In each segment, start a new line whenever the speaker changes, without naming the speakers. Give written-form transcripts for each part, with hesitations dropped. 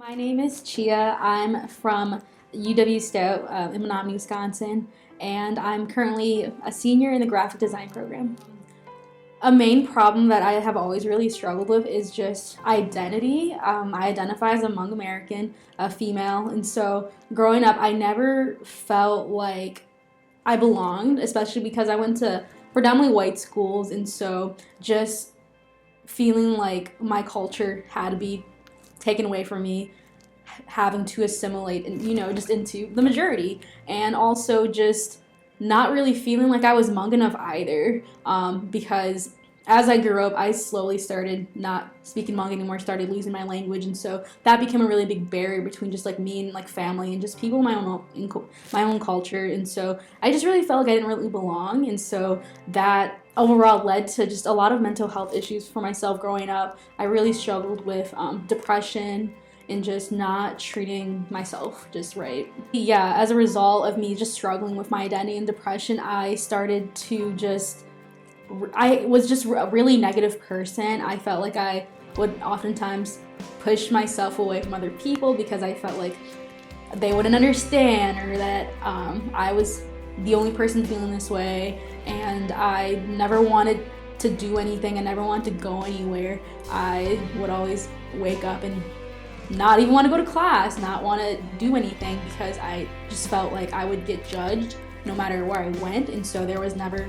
My name is Chia. I'm from UW Stout in Menominee, Wisconsin, and I'm currently a senior in the graphic design program. A main problem that I have always really struggled with is just identity. I identify as a Hmong American, a female, and so growing up, I never felt like I belonged, especially because I went to predominantly white schools, and so just feeling like my culture had to be taken away from me, having to assimilate and just into the majority, and also just not really feeling like I was Hmong enough either, because as I grew up, I slowly started not speaking Hmong anymore, started losing my language, and so that became a really big barrier between just like me and like family and just people in my own culture, and so I just really felt like I didn't really belong, and so that overall led to just a lot of mental health issues for myself growing up. I really struggled with depression and just not treating myself just right. Yeah, as a result of me just struggling with my identity and depression, I was just a really negative person. I felt like I would oftentimes push myself away from other people because I felt like they wouldn't understand, or that I was the only person feeling this way, and I never wanted to do anything. I never wanted to go anywhere. I would always wake up and not even want to go to class, not want to do anything, because I just felt like I would get judged no matter where I went, and so there was never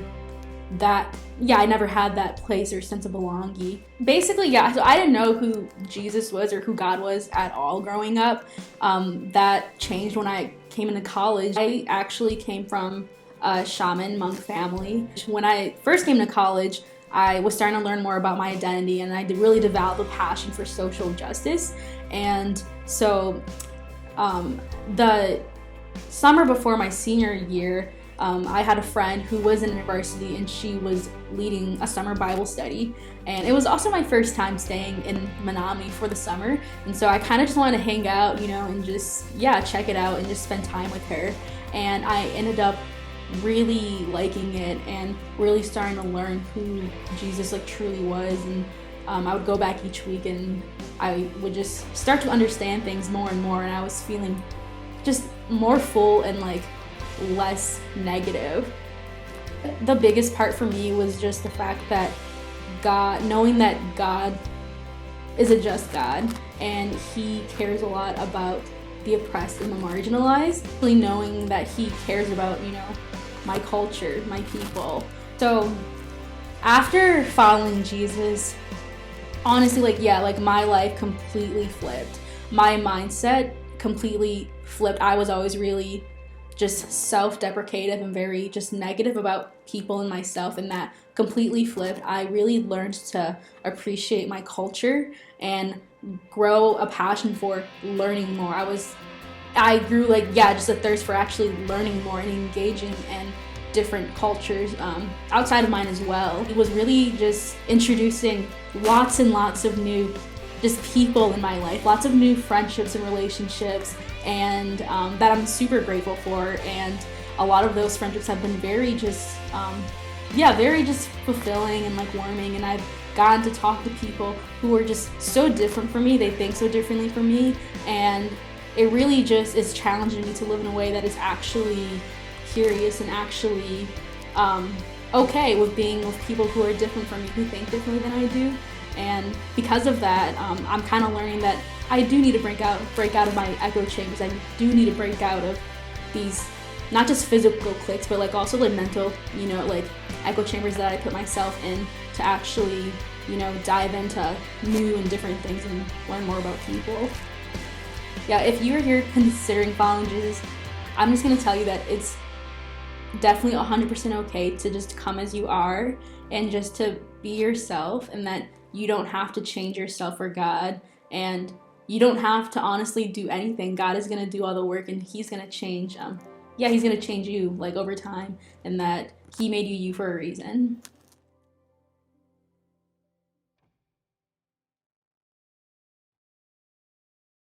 I never had that place or sense of belonging. Basically, yeah, so I didn't know who Jesus was or who God was at all growing up. That changed when I came into college. I actually came from a shaman monk family. When I first came to college, I was starting to learn more about my identity, and I really developed a passion for social justice. And so the summer before my senior year, I had a friend who was in university, and she was leading a summer Bible study, and it was also my first time staying in Menominee for the summer, and so I kind of just wanted to hang out, and just check it out and just spend time with her. And I ended up really liking it and really starting to learn who Jesus truly was, and I would go back each week and I would just start to understand things more and more, and I was feeling just more full and less negative. The biggest part for me was just the fact that knowing that God is a just God and He cares a lot about the oppressed and the marginalized. Really knowing that He cares about, my culture, my people. So after following Jesus, honestly, my life completely flipped. My mindset completely flipped. I was always really just self-deprecative and very just negative about people and myself, and that completely flipped. I really learned to appreciate my culture and grow a passion for learning more. I grew just a thirst for actually learning more and engaging in different cultures outside of mine as well. It was really just introducing lots and lots of new just people in my life, lots of new friendships and relationships, and that I'm super grateful for. And a lot of those friendships have been very just very just fulfilling and warming, and I've gotten to talk to people who are just so different from me. They think so differently from me, and it really just is challenging me to live in a way that is actually curious and actually okay with being with people who are different from me, who think differently than I do. And because of that, I'm kind of learning that I do need to break out of my echo chambers. I do need to break out of these, not just physical cliques, but also mental, echo chambers that I put myself in, to actually, dive into new and different things and learn more about people. Yeah, if you're here considering following Jesus, I'm just going to tell you that it's definitely 100% okay to just come as you are and just to be yourself, and that you don't have to change yourself for God, and you don't have to honestly do anything. God is going to do all the work, and He's going to change He's going to change you over time, and that He made you for a reason.